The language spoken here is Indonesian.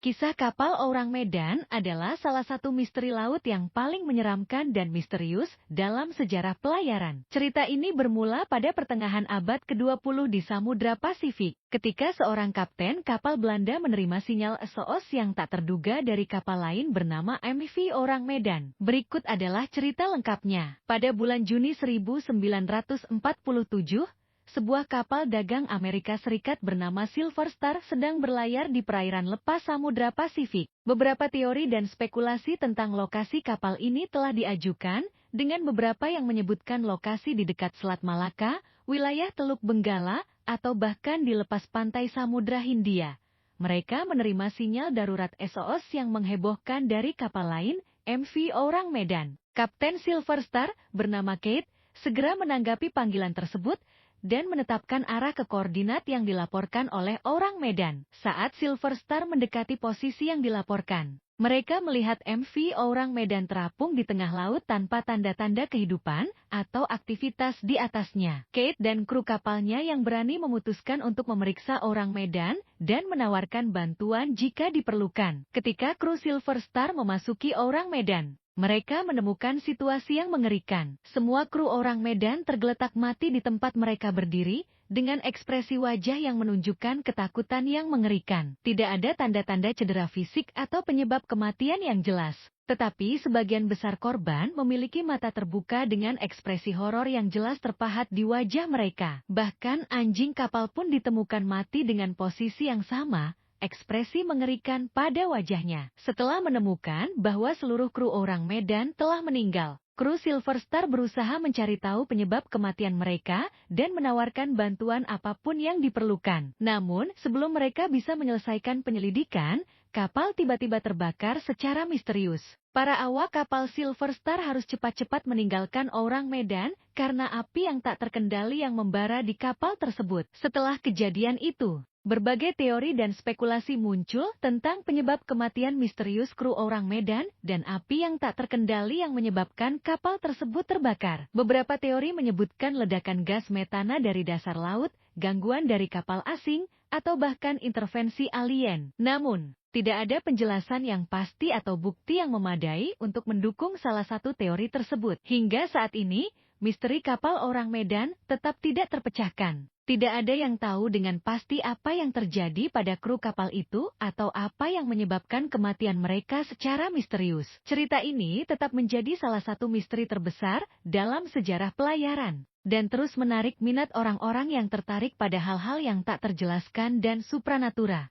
Kisah kapal Orang Medan adalah salah satu misteri laut yang paling menyeramkan dan misterius dalam sejarah pelayaran. Cerita ini bermula pada pertengahan abad ke-20 di Samudra Pasifik, ketika seorang kapten kapal Belanda menerima sinyal SOS yang tak terduga dari kapal lain bernama MV Orang Medan. Berikut adalah cerita lengkapnya. Pada bulan Juni 1947, sebuah kapal dagang Amerika Serikat bernama Silver Star sedang berlayar di perairan lepas Samudra Pasifik. Beberapa teori dan spekulasi tentang lokasi kapal ini telah diajukan, dengan beberapa yang menyebutkan lokasi di dekat Selat Malaka, wilayah Teluk Benggala, atau bahkan di lepas pantai Samudra Hindia. Mereka menerima sinyal darurat SOS yang menghebohkan dari kapal lain, MV Orang Medan. Kapten Silver Star, bernama Kate, segera menanggapi panggilan tersebut dan menetapkan arah ke koordinat yang dilaporkan oleh Orang Medan. Saat Silver Star mendekati posisi yang dilaporkan, mereka melihat MV Orang Medan terapung di tengah laut tanpa tanda-tanda kehidupan atau aktivitas di atasnya. Kate dan kru kapalnya yang berani memutuskan untuk memeriksa Orang Medan dan menawarkan bantuan jika diperlukan. Ketika kru Silver Star memasuki Orang Medan, mereka menemukan situasi yang mengerikan. Semua kru Orang Medan tergeletak mati di tempat mereka berdiri, dengan ekspresi wajah yang menunjukkan ketakutan yang mengerikan. Tidak ada tanda-tanda cedera fisik atau penyebab kematian yang jelas. Tetapi sebagian besar korban memiliki mata terbuka dengan ekspresi horor yang jelas terpahat di wajah mereka. Bahkan anjing kapal pun ditemukan mati dengan posisi yang sama, ekspresi mengerikan pada wajahnya. Setelah menemukan bahwa seluruh kru Orang Medan telah meninggal, kru Silver Star berusaha mencari tahu penyebab kematian mereka dan menawarkan bantuan apapun yang diperlukan. Namun, sebelum mereka bisa menyelesaikan penyelidikan, kapal tiba-tiba terbakar secara misterius. Para awak kapal Silver Star harus cepat-cepat meninggalkan Orang Medan karena api yang tak terkendali yang membara di kapal tersebut. Setelah kejadian itu, berbagai teori dan spekulasi muncul tentang penyebab kematian misterius kru Orang Medan dan api yang tak terkendali yang menyebabkan kapal tersebut terbakar. Beberapa teori menyebutkan ledakan gas metana dari dasar laut, gangguan dari kapal asing, atau bahkan intervensi alien. Namun, tidak ada penjelasan yang pasti atau bukti yang memadai untuk mendukung salah satu teori tersebut. Hingga saat ini, misteri kapal Orang Medan tetap tidak terpecahkan. Tidak ada yang tahu dengan pasti apa yang terjadi pada kru kapal itu atau apa yang menyebabkan kematian mereka secara misterius. Cerita ini tetap menjadi salah satu misteri terbesar dalam sejarah pelayaran dan terus menarik minat orang-orang yang tertarik pada hal-hal yang tak terjelaskan dan supranatural.